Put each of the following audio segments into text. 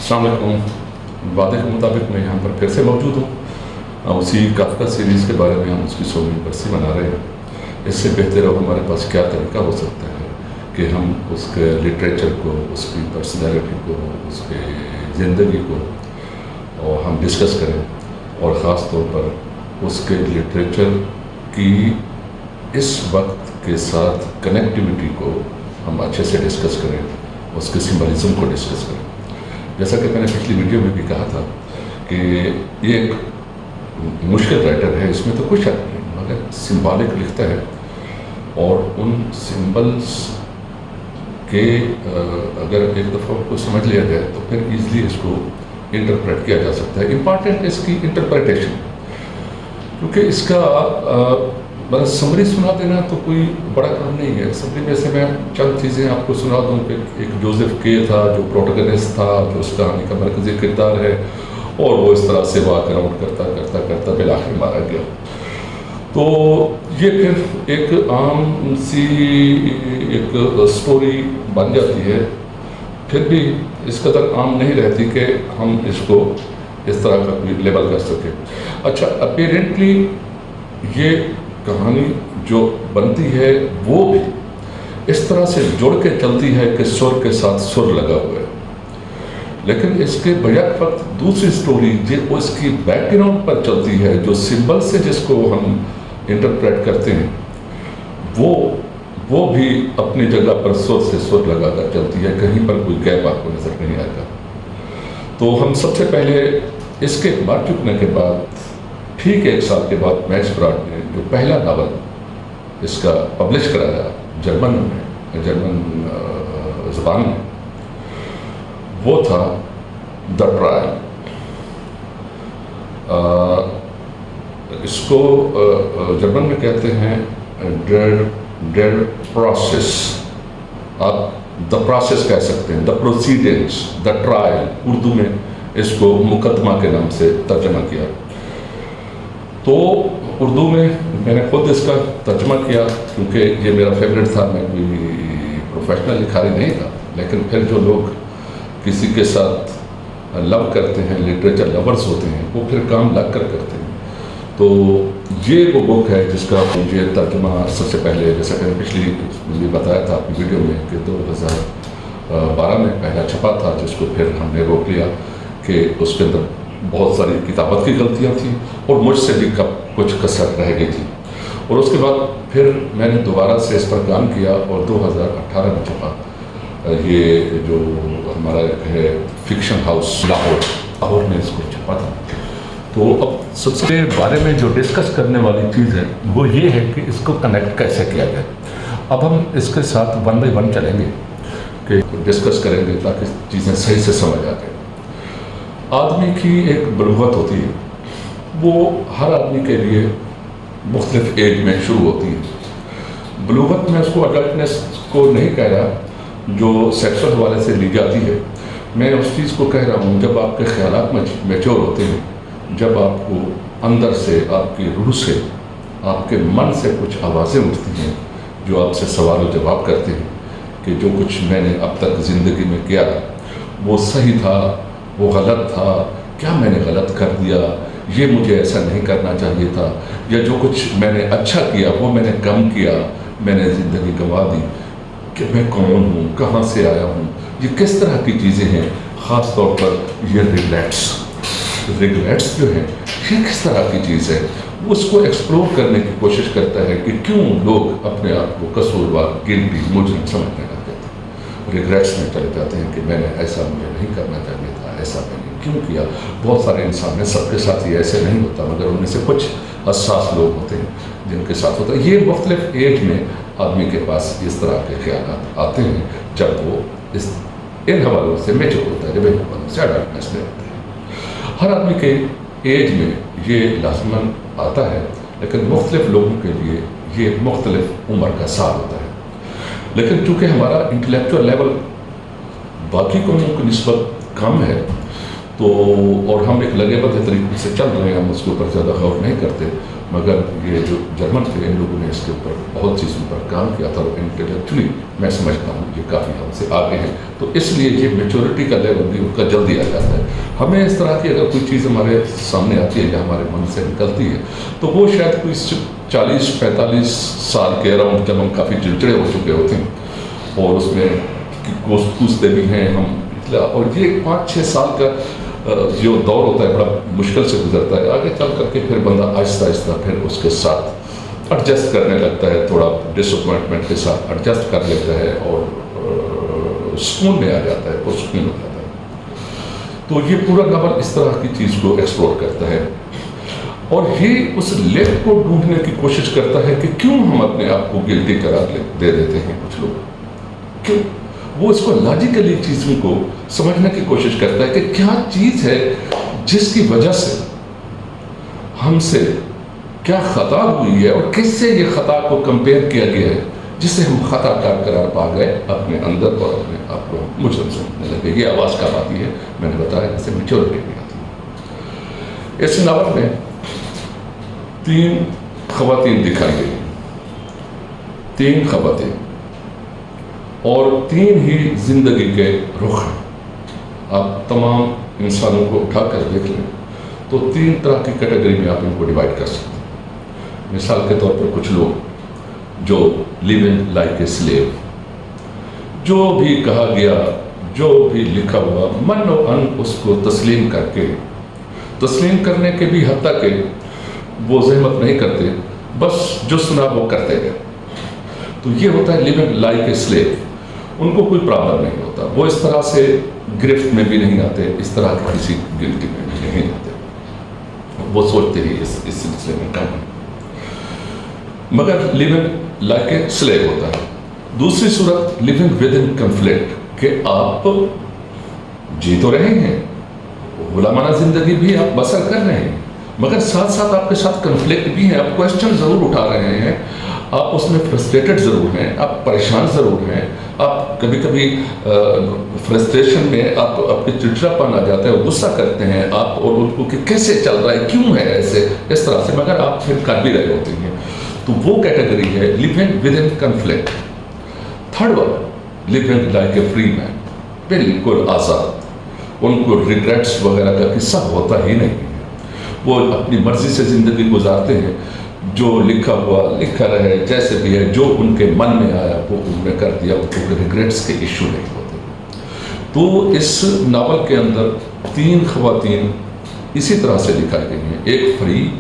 अस्सलाम वालेकुम। वादे के मुताबिक मैं यहाँ पर फिर से मौजूद हूँ। उसी काफ़का सीरीज़ के बारे में हम उसकी 100वीं बरसी मना रहे हैं। इससे बेहतर अब हमारे पास क्या तरीका हो सकता है कि हम उसके लिटरेचर को, उसकी पर्सनैलिटी को, उसके ज़िंदगी को और हम डिस्कस करें और ख़ास तौर पर उसके लिटरेचर की इस वक्त के साथ कनेक्टिविटी को हम अच्छे से डिस्कस करें, उसके सिंबलिज्म को डिस्कस करें। जैसा कि मैंने पिछली वीडियो में भी कहा था कि ये एक मुश्किल राइटर है, इसमें तो कोई शक नहीं, मगर सिंबॉलिक लिखता है और उन सिंबल्स के अगर एक दफ़ा को समझ लिया जाए तो फिर ईज़िली इसको इंटरप्रेट किया जा सकता है। इम्पॉर्टेंट इसकी इंटरप्रिटेशन, क्योंकि इसका बस समरी सुना देना तो कोई बड़ा काम नहीं है। समरी में से मैं चंद चीज़ें आपको सुना दूँ कि एक जोसेफ के था जो प्रोटोगनिस्ट था, जो उस कहानी का मरकज़ी किरदार है, और वो इस तरह से वॉक अराउंड करता बिलाखिर मारा गया। तो ये फिर एक आम सी एक स्टोरी बन जाती है, फिर भी इस कदर आम नहीं रहती कि हम इसको इस तरह का कोई लेबल कर सकें। अच्छा, अपेरेंटली ये कहानी जो बनती है वो भी इस तरह से जुड़ के चलती है कि सुर के साथ सुर लगा हुआ है, लेकिन इसके बजाय वक्त दूसरी स्टोरी जो इसकी बैकग्राउंड पर चलती है, जो सिंबल से जिसको हम इंटरप्रेट करते हैं, वो भी अपनी जगह पर सुर से सुर लगाकर चलती है, कहीं पर कोई गैप आपको नजर नहीं आएगा। तो हम सबसे पहले इसके बात चुकने के बाद ठीक 1 साल के बाद मैक्स ब्रॉड ने जो पहला नावल इसका पब्लिश कराया जर्मन ज़बान में, वो था द ट्रायल। इसको जर्मन में कहते हैं डेर प्रोसेस, आप द प्रोसेस कह सकते हैं, the proceedings, the trial, Urdu में इसको मुकदमा के नाम से तर्जमा किया। तो उर्दू में मैंने खुद इसका तर्जमा किया क्योंकि ये मेरा फेवरेट था। मैं कोई प्रोफेशनल लिखारी नहीं था, लेकिन फिर जो लोग किसी के साथ लव करते हैं, लिटरेचर लवर्स होते हैं, वो फिर काम लग कर करते हैं। तो ये वो बुक है जिसका मुझे तर्जमा सबसे पहले, जैसा कि पिछली मुझे बताया था अपनी वीडियो में कि 2012 में पहला छपा था, जिसको फिर हमने रोक लिया कि उसके अंदर बहुत सारी किताबत की गलतियाँ थी और मुझसे भी कुछ कसर रह गई थी। और उसके बाद फिर मैंने दोबारा से इस पर काम किया और 2018 में छपा ये जो हमारा है फिक्शन हाउस लाहौर में इसको छपा था। तो अब सबसे बारे में जो डिस्कस करने वाली चीज़ है वो ये है कि इसको कनेक्ट कैसे किया जाए। अब हम इसके साथ 1 बाय 1 चलेंगे कि डिस्कस करेंगे ताकि चीज़ें सही से समझ आ जाए। आदमी की एक बलूगत होती है, वो हर आदमी के लिए मुख्तलिफ एज में शुरू होती है। बलूगत में उसको अडल्टनेस को नहीं कह रहा जो सेक्सुअल हवाले से ली जाती है, मैं उस चीज़ को कह रहा हूँ जब आपके ख्यालात मैच्योर होते हैं, जब आपको अंदर से, आपकी रूह से, आपके मन से कुछ आवाज़ें उठती हैं जो आपसे सवाल और जवाब करते हैं कि जो कुछ मैंने अब तक ज़िंदगी में किया वो सही था, वो गलत था, क्या मैंने गलत कर दिया, ये मुझे ऐसा नहीं करना चाहिए था, या जो कुछ मैंने अच्छा किया वो मैंने कम किया, मैंने ज़िंदगी गंवा दी, कि मैं कौन हूँ, कहाँ से आया हूँ, ये किस तरह की चीज़ें हैं। ख़ास तौर पर ये रिग्रेट्स जो हैं, ये किस तरह की चीज़ है, उसको एक्सप्लोर करने की कोशिश करता है कि क्यों लोग अपने आप को कसूरवार, गिल्टी, मुजरिम समझने लग जाते हैं, रिग्रेट्स में चले जाते हैं कि मैंने ऐसा मुझे नहीं करना चाहिए था, ऐसा मैंने क्यों किया। बहुत सारे इंसान हैं, सबके साथ ये ऐसे नहीं होता, मगर उनमें से कुछ हसास लोग होते हैं जिनके साथ होता है। ये मुख्तलिफ एज में आदमी के पास इस तरह के ख्याल आते हैं जब वो इन हवालों से मेच्योर होता है, जब इन हवालों से अडल्टनेस में रहता है। हर आदमी के एज में ये लाजमन आता है, लेकिन मुख्तलिफ लोगों के लिए ये मुख्तलिफ उम्र का साल होता है। लेकिन चूँकि हमारा इंटेलेक्चुअल लेवल बाकी कौमों की निस्बत कम है, तो और हम एक लगेबद्ध तरीके से चल रहे हैं, हम उसके ऊपर ज़्यादा गौर नहीं करते, मगर ये जो जर्मन थे इन लोगों ने इसके ऊपर बहुत चीज़ों पर काम किया था और इंटेलेक्चुअली मैं समझता हूँ ये काफ़ी हमसे आगे हैं, तो इसलिए ये मेच्योरिटी का लेवल भी उनका जल्दी आ जाता है। हमें इस तरह की अगर कोई चीज़ हमारे सामने आती है या हमारे मन से निकलती है तो वो शायद कोई 40-45 साल के अराउंड जब हम काफ़ी चिड़चिड़े हो चुके होते हैं और उसमें कूदते भी हैं हम, और ये 5-6 साल का जो दौर होता है बड़ा मुश्किल से गुजरता है। आगे चल करके फिर बंदा आहिस्ता आहिस्ता फिर उसके साथ एडजस्ट करने लगता है, थोड़ा डिसअपॉइंटमेंट के साथ एडजस्ट कर लेता है और सुकून में आ जाता है, पुरसुकून हो जाता है। तो ये पूरा नावल इस तरह की चीज़ को एक्सप्लोर करता है और ये उस लेख को ढूंढने की कोशिश करता है कि क्यों हम अपने आप को गिल्टी करार दे देते हैं कुछ लोग, क्यों। वो इसको लॉजिकली चीज़ों को समझने की कोशिश करता है कि क्या चीज़ है जिसकी वजह से हमसे क्या ख़ता हुई है और किससे ये ख़ता को कंपेयर किया गया है जिससे हम ख़ताकार करार पा गए अपने अंदर और अपने आप को मुझे समझने लगे। ये आवाज़ का बात है, मैंने बताया जैसे मेच्योरिटी भी आती है। इस नावल में 3 ख़वातीन दिखाई गई, 3 ख़वातीन और 3 ही ज़िंदगी के रुख हैं। आप तमाम इंसानों को उठाकर देख लें तो 3 तरह की कैटेगरी में आप इनको डिवाइड कर सकते हैं। मिसाल के तौर पर कुछ लोग जो लिविंग लाइक ए स्लेव, जो भी कहा गया, जो भी लिखा हुआ मन और अन उसको तस्लीम करने के भी हद तक के वो जहमत नहीं करते, बस जो सुना वो करते गए। तो ये होता है लिविंग लाइक ए स्लेव। उनको कोई प्रॉब्लम नहीं होता, वो इस तरह से गिरफ्त में भी नहीं आते, इस तरह की किसी गिल्टी में भी नहीं आते, वो सोचते ही इस सिलसिले में काम है। मगर लिविंग लाइक ए स्लेव होता है। दूसरी सूरत लिविंग विद इन कन्फ्लिक्ट, कि आप जी तो रहे हैं, गुलामाना जिंदगी भी आप बसर कर रहे हैं, मगर साथ साथ आपके साथ कन्फ्लिक्ट भी है, आप क्वेश्चन ज़रूर उठा रहे हैं, आप उसमें फ्रस्ट्रेटेड ज़रूर हैं, आप परेशान ज़रूर हैं, आप कभी कभी फ्रस्ट्रेशन में आपके चिड़चिड़ापन आ जाता है, गुस्सा करते हैं आप और उनको कि कैसे चल रहा है, क्यों है ऐसे, इस तरह से, मगर आप फिर कर भी रहे होते हैं। तो वो कैटेगरी है living with in conflict. Third one living like a free man, बिल्कुल आज़ाद, उनको रिग्रेट्स वगैरह का किस्सा होता ही नहीं है, वो अपनी मर्जी से ज़िंदगी गुजारते हैं, जो लिखा हुआ लिखा रहे, जैसे भी है, जो उनके मन में आया वो उन्होंने कर दिया, उनको रिग्रेट्स के इशू नहीं होते। तो इस नावल के अंदर 3 ख़वातीन इसी तरह से दिखाई गई हैं। एक फ्री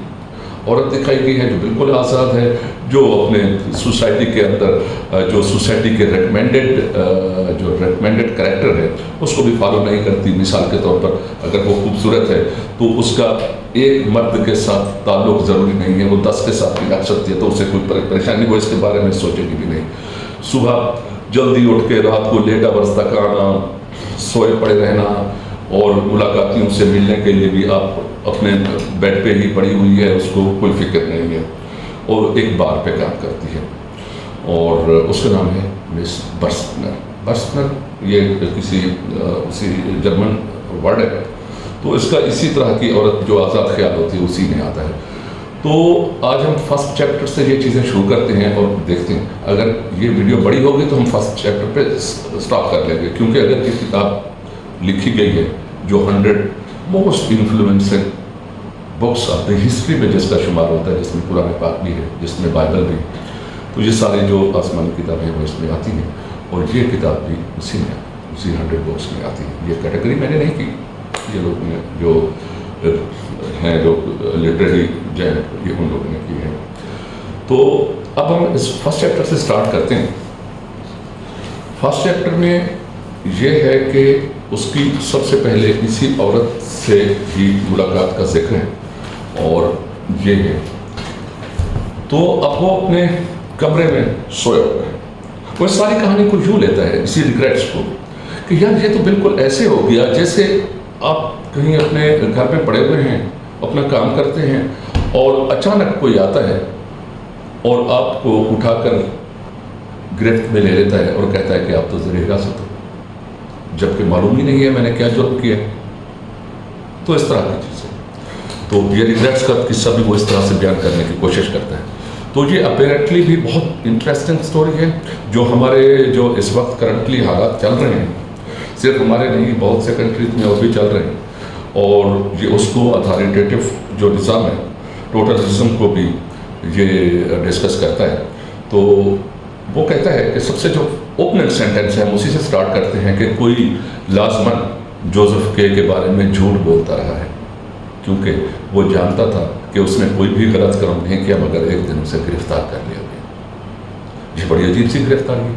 औरत दिखाई गई है जो बिल्कुल आज़ाद है, जो अपने सोसाइटी के अंदर जो सोसाइटी के रेकमेंडेड कैरेक्टर है उसको भी फॉलो नहीं करती। मिसाल के तौर पर अगर वो खूबसूरत है तो उसका एक मर्द के साथ ताल्लुक़ ज़रूरी नहीं है, वो 10 के साथ भी रख सकती है, तो उसे कोई परेशानी वो इसके बारे में सोचेगी भी नहीं। सुबह जल्दी उठ के रात को लेटा बरस तक आना, सोए पड़े रहना और मुलाकातियों से मिलने के लिए भी आप अपने बेड पे ही पड़ी हुई है, उसको कोई फिक्र नहीं है, और एक बार पे काम करती है और उसका नाम है मिस बर्स्टनर। बर्स्टनर ये उसी जर्मन वर्ड है, तो इसका इसी तरह की औरत जो आज़ाद ख्याल होती है उसी में आता है। तो आज हम फर्स्ट चैप्टर से ये चीज़ें शुरू करते हैं और देखते हैं, अगर ये वीडियो बड़ी होगी तो हम फर्स्ट चैप्टर पे स्टॉप कर लेंगे, क्योंकि अगर ये किताब लिखी गई है जो 100 most influencing books of the history में जिसका शुमार होता है, जिसमें कुरान पाक भी है, जिसमें बाइबल भी, तो ये सारी जो आसमानी किताबें हैं वो इसमें आती हैं, और ये किताब भी उसी 100 बुक्स में आती है। ये कैटेगरी मैंने नहीं की, ये लोग ने जो हैं जो लिटरेरी जैन ये उन लोगों ने की है। तो अब हम इस फर्स्ट चैप्टर से स्टार्ट करते हैं। फर्स्ट चैप्टर में ये है कि उसकी सबसे पहले इसी औरत से ही मुलाकात का जिक्र है, और ये है तो अब वो अपने कमरे में सोया हुआ है, वो सारी कहानी को यूँ लेता है इसी रिग्रेट्स को कि यार ये तो बिल्कुल ऐसे हो गया जैसे आप कहीं अपने घर में पड़े हुए हैं, अपना काम करते हैं और अचानक कोई आता है और आपको उठाकर गिरफ्त में ले लेता है और कहता है कि आप तो ज़र हिरासत हो, जबकि मालूम ही नहीं है मैंने क्या जुर्म किया। तो इस तरह की चीज़ें, تو یہ ریگریٹس کا قصہ بھی وہ اس طرح سے بیان کرنے کی کوشش کرتا ہے. تو یہ اپیرنٹلی بھی بہت انٹرسٹنگ سٹوری ہے جو ہمارے جو اس وقت کرنٹلی حالات چل رہے ہیں, صرف ہمارے نہیں بہت سے کنٹریز میں اور بھی چل رہے ہیں, اور یہ اس کو اتھارٹیٹیو جو نظام ہے ٹوٹلزم کو بھی یہ ڈسکس کرتا ہے. تو وہ کہتا ہے کہ سب سے جو اوپننگ سینٹینس ہے ہم اسی سے سٹارٹ کرتے ہیں کہ کوئی لازمن جوزف کے بارے میں جھوٹ بولتا رہا ہے, کیونکہ وہ جانتا تھا کہ اس نے کوئی بھی غلط کام نہیں کیا مگر ایک دن اسے گرفتار کر لیا گیا. یہ بڑی عجیب سی گرفتاری ہے.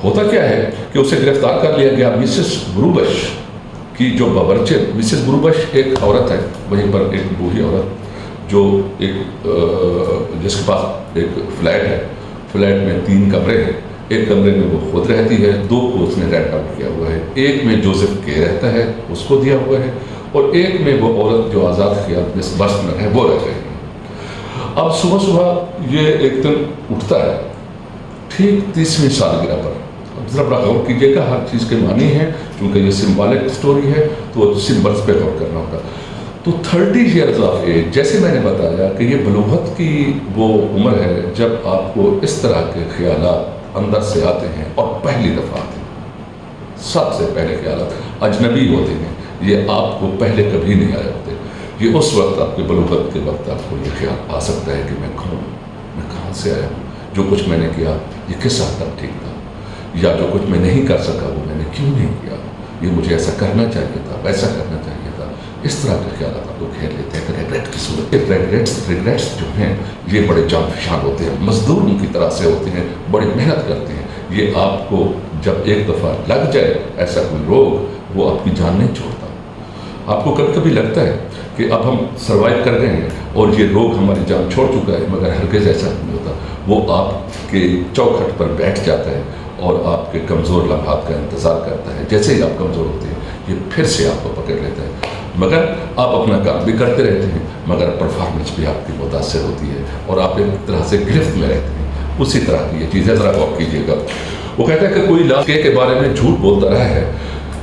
ہوتا کیا ہے کہ اسے گرفتار کر لیا گیا مسز گروبش کی جو باورچی. مسز گروبش ایک عورت ہے, وہیں پر ایک بوڑھی عورت جو ایک جس کے پاس ایک فلیٹ ہے, فلیٹ میں 3 کمرے ہیں. ایک کمرے میں وہ خود رہتی ہے, 2 کو اس نے رینٹ آؤٹ کیا ہوا ہے. ایک میں جوزف کے رہتا ہے, اس کو دیا ہوا ہے, اور ایک میں وہ عورت جو آزاد خیال جس بس میں ہے وہ رہ رہی ہے. اب صبح صبح یہ ایک دن اٹھتا ہے ٹھیک 30ویں سالگرہ پر. اب ذرا بڑا غور کیجیے گا, ہر چیز کے معنی ہیں, چونکہ یہ سمبولک سٹوری ہے تو سمبلس پہ غور کرنا ہوگا. تو 30 ایئرز آف ایج, جیسے میں نے بتایا کہ یہ بلوغت کی وہ عمر ہے جب آپ کو اس طرح کے خیالات اندر سے آتے ہیں اور پہلی دفعہ آتے ہیں. سب سے پہلے خیالات اجنبی ہوتے ہیں, یہ آپ کو پہلے کبھی نہیں آئے ہوتے. یہ اس وقت آپ کے بلوغت کے وقت آپ کو یہ خیال آ سکتا ہے کہ میں کون ہوں, میں کہاں سے آیا ہوں, جو کچھ میں نے کیا یہ کس حد تک ٹھیک تھا, یا جو کچھ میں نہیں کر سکا وہ میں نے کیوں نہیں کیا, یہ مجھے ایسا کرنا چاہیے تھا, ویسا کرنا چاہیے تھا. اس طرح کے خیالات آپ کو گھیر لیتے ہیں. ریگریٹ کی صورت, ریگریٹس جو ہیں یہ بڑے جان فشان ہوتے ہیں, مزدوروں کی طرح سے ہوتے ہیں, بڑی محنت کرتے ہیں. یہ آپ کو جب ایک دفعہ لگ جائے ایسا کوئی روگ, وہ آپ کی جان نہیں چھوڑتا. آپ کو کبھی کبھی لگتا ہے کہ اب ہم سروائیو کر رہے ہیں اور یہ روگ ہماری جان چھوڑ چکا ہے, مگر ہرگز ایسا نہیں ہوتا. وہ آپ کے چوکھٹ پر بیٹھ جاتا ہے اور آپ کے کمزور لمحات کا انتظار کرتا ہے. جیسے ہی آپ کمزور ہوتے ہیں یہ پھر سے آپ کو پکڑ لیتا ہے, مگر آپ اپنا کام بھی کرتے رہتے ہیں, مگر پرفارمنس بھی آپ کی متاثر ہوتی ہے اور آپ ایک طرح سے گرفت میں رہتے ہیں. اسی طرح کی یہ چیزیں ذرا غور کیجیے گا. وہ کہتا ہے کہ کوئی کے بارے میں جھوٹ بولتا رہا ہے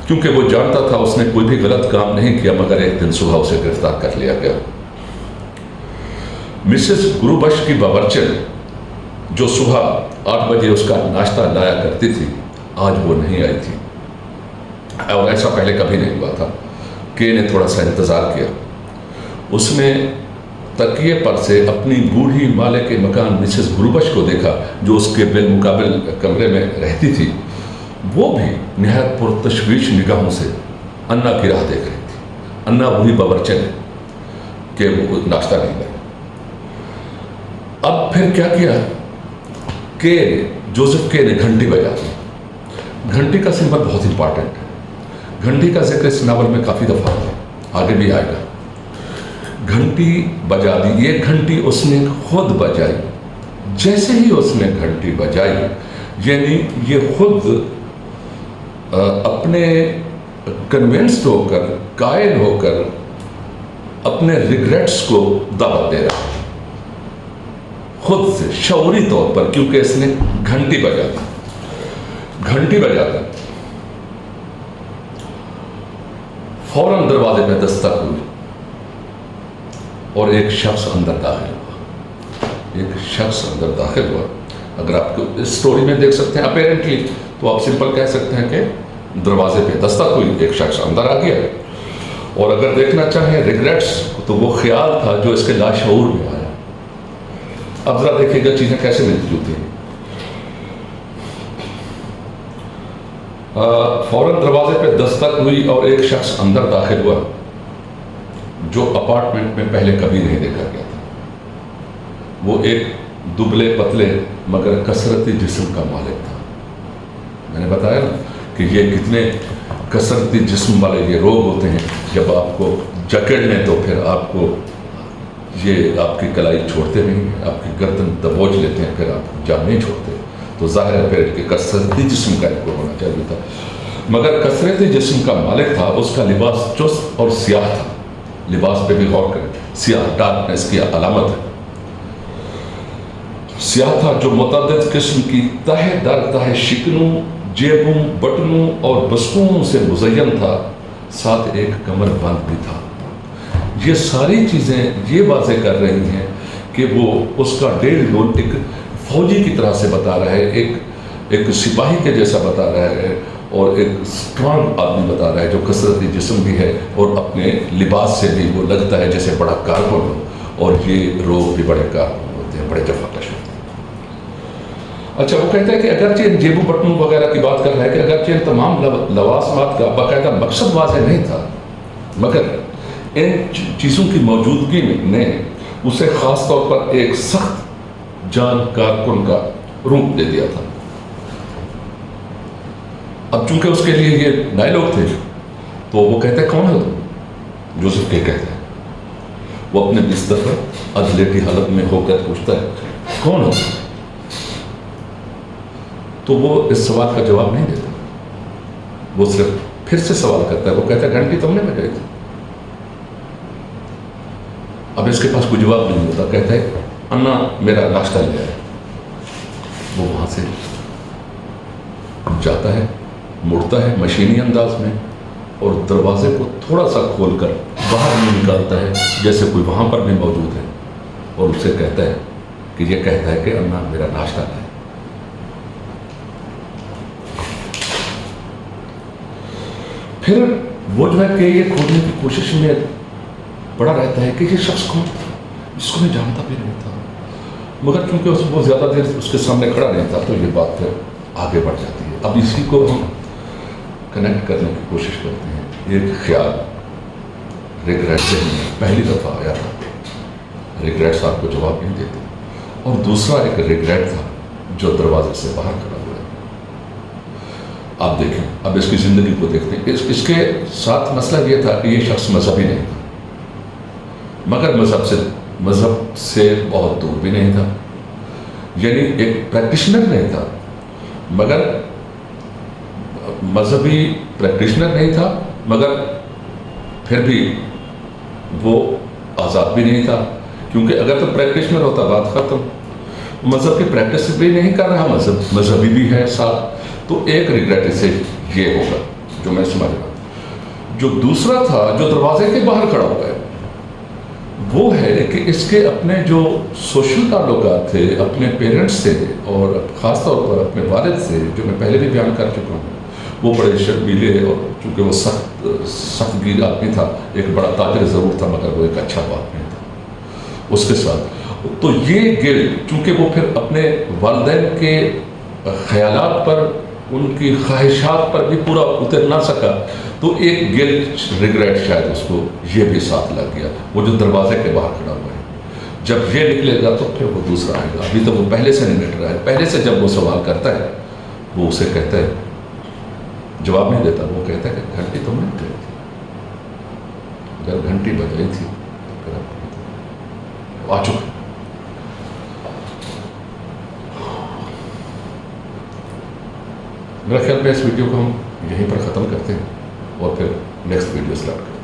کیونکہ وہ جانتا تھا اس نے کوئی بھی غلط کام نہیں کیا, مگر ایک دن صبح اسے گرفتار کر لیا گیا. مسز گروبش کی باورچن جو صبح 8 بجے اس کا ناشتہ لایا کرتی تھی, آج وہ نہیں آئی تھی, اور ایسا پہلے کبھی نہیں ہوا تھا. کے نے تھوڑا سا انتظار کیا. اس نے تکیے پر سے اپنی بوڑھی مالک مکان مسز گروبش کو دیکھا جو اس کے بالمقابل کمرے میں رہتی تھی. وہ بھی نہایت پرتشویش نگاہوں سے انا کی راہ دیکھ رہی تھی. انا وہی باورچن ہے کہ وہ ناشتہ نہیں لائی. اب پھر کیا کیا کہ جوزف کے نے گھنٹی بجا دی. گھنٹی کا سمبل بہت امپارٹنٹ ہے. گھنٹی کا ذکر اس ناول میں کافی دفعہ ہے, آگے بھی آئے گا. گھنٹی بجا دی. یہ گھنٹی اس نے خود بجائی. جیسے ہی اس نے گھنٹی بجائی, یعنی یہ خود اپنے کنونسڈ ہو کر, قائل ہو کر اپنے ریگریٹس کو دعوت دے رہا ہے خود سے, شعوری طور پر, کیونکہ اس نے گھنٹی بجا دی. گھنٹی بجا دی, فوراً دروازے پہ دستک ہوئی اور ایک شخص اندر داخل ہوا. ایک شخص اندر داخل ہوا. اگر آپ کو اس سٹوری میں دیکھ سکتے ہیں اپیرنٹلی, تو آپ سمپل کہہ سکتے ہیں کہ دروازے پہ دستک ہوئی, ایک شخص اندر آ گیا. اور اگر دیکھنا چاہیں ریگریٹس, تو وہ خیال تھا جو اس کے لاشعور میں آیا. اب ذرا دیکھیے گا چیزیں کیسے ملتی جلتی ہیں. فوراً دروازے پہ دستک ہوئی اور ایک شخص اندر داخل ہوا جو اپارٹمنٹ میں پہلے کبھی نہیں دیکھا گیا تھا. وہ ایک دبلے پتلے مگر کثرتی جسم کا مالک تھا. میں نے بتایا نا کہ یہ کتنے کثرتی جسم والے یہ روگ ہوتے ہیں. جب آپ کو جکڑ لیں تو پھر آپ کو یہ آپ کی کلائی چھوڑتے نہیں, آپ کی گردن دبوچ لیتے ہیں, پھر آپ جان نہیں چھوڑتے. تو ظاہر ہے پھر کہ کثرتی جسم کا ایک ہونا چاہیے تھا, مگر کثرتی جسم کا مالک تھا. اس کا لباس چست اور سیاہ تھا. لباس پہ بھی غور کریں, سیاہ ڈارکنیس کی علامت ہے. سیاہ تھا جو متعدد قسم کی تہہ در تہہ شکنوں, جیبوں, بٹنوں اور بسکوں سے مزین تھا. ساتھ ایک کمر بند بھی تھا. یہ ساری چیزیں یہ واضح کر رہی ہیں کہ وہ اس کا ڈیل رول ایک فوجی کی طرح سے بتا رہا ہے، ایک سپاہی کے جیسا بتا رہا ہے، اور ایک اسٹرانگ آدمی بتا رہا ہے جو کثرتی جسم بھی ہے، اور اپنے لباس سے بھی وہ لگتا ہے جیسے بڑا کارکن ہو، اور یہ لوگ بھی بڑے کارکن ہوتے ہیں، بڑے جفاکش ہوتے ہیں۔ اچھا، وہ کہتا ہے کہ اگرچہ ان جیبو بٹنوں وغیرہ کی بات کر رہا ہے کہ اگرچہ ان تمام لوازمات کا باقاعدہ مقصد واضح نہیں تھا، مگر ان چیزوں کی موجودگی نے اسے خاص طور پر ایک سخت جان کارکن کا روپ دے دیا تھا۔ اب چونکہ اس کے لیے یہ نئے لوگ تھے تو وہ کہتے ہیں کون ہے تو جوزف کے کہتے ہیں، وہ اپنے بستر پر ادلیٹی حالت میں ہو کر پوچھتا ہے کون ہو، تو وہ اس سوال کا جواب نہیں دیتا، وہ صرف پھر سے سوال کرتا ہے، وہ کہتا ہے گھنٹی تم نے بجائی تھی۔ اب اس کے پاس کوئی جواب نہیں ہوتا، کہتا ہے انا میرا ناشتہ لے آئے۔ وہ وہاں سے جاتا ہے، مڑتا ہے مشینی انداز میں، اور دروازے کو تھوڑا سا کھول کر باہر نہیں نکالتا ہے جیسے کوئی وہاں پر بھی موجود ہے، اور اسے کہتا ہے کہ یہ کہتا ہے کہ انا میرا ناشتہ لے۔ پھر وہ جو ہے کہ یہ کھولنے کی کوشش میں پڑا رہتا ہے کہ یہ شخص کون تھا، اس کو میں جانتا بھی نہیں تھا، مگر چونکہ اس کو زیادہ دیر اس کے سامنے کھڑا نہیں تھا تو یہ بات پھر آگے بڑھ جاتی ہے۔ اب اسی کو ہم کنیکٹ کرنے کی کوشش کرتے ہیں۔ ایک خیال ریگریٹ سے پہلی دفعہ آیا تھا، ریگریٹ صاحب کو جواب نہیں دیتے، اور دوسرا ایک ریگریٹ تھا جو دروازے سے باہر کھڑا ہوا ہے۔ آپ دیکھیں، اب اس کی زندگی کو دیکھتے ہیں، اس کے ساتھ مسئلہ یہ تھا کہ یہ شخص مذہبی نہیں تھا، مگر مذہب سے بہت دور بھی نہیں تھا، یعنی ایک پریکٹیشنر نہیں تھا، مگر مذہبی پریکٹیشنر نہیں تھا، مگر پھر بھی وہ آزاد بھی نہیں تھا، کیونکہ اگر تو پریکٹیشنر ہوتا بات ختم، مذہب کی پریکٹس بھی نہیں کر رہا، مذہبی بھی ہے ساتھ، تو ایک ریگریٹ سے یہ ہوگا جو میں سمجھ رہا ہوں۔ جو دوسرا تھا جو دروازے کے باہر کھڑا ہوا ہے، وہ ہے کہ اس کے اپنے جو سوشل تعلقات تھے اپنے پیرنٹس سے، اور خاص طور پر اپنے والد سے، جو میں پہلے بھی بیان کر چکا ہوں، وہ بڑے شرمیلے، اور چونکہ وہ سخت گیر آدمی تھا، ایک بڑا تاجر ضرور تھا مگر وہ ایک اچھا باپ نہیں تھا اس کے ساتھ، تو یہ گلٹ چونکہ وہ پھر اپنے والدین کے خیالات پر، ان کی خواہشات پر بھی پورا اتر نہ سکا، تو ایک گلٹ ریگریٹ شاید اس کو یہ بھی ساتھ لگ گیا، وہ جو دروازے کے باہر کھڑا ہوا ہے۔ جب یہ نکلے گا تو پھر وہ دوسرا آئے گا، ابھی تو وہ پہلے سے نہیں نکل رہا ہے۔ پہلے سے جب وہ سوال کرتا ہے وہ اسے کہتا ہے، جواب نہیں دیتا، وہ کہتا ہے کہ گھنٹی تم نے بجائی تھی، اگر گھنٹی بجائی تھی تو آ چکا۔ میرا خیال میں اس ویڈیو کو ہم یہیں پر ختم کرتے ہیں اور پھر نیکسٹ ویڈیو سٹارٹ کرتے ہیں۔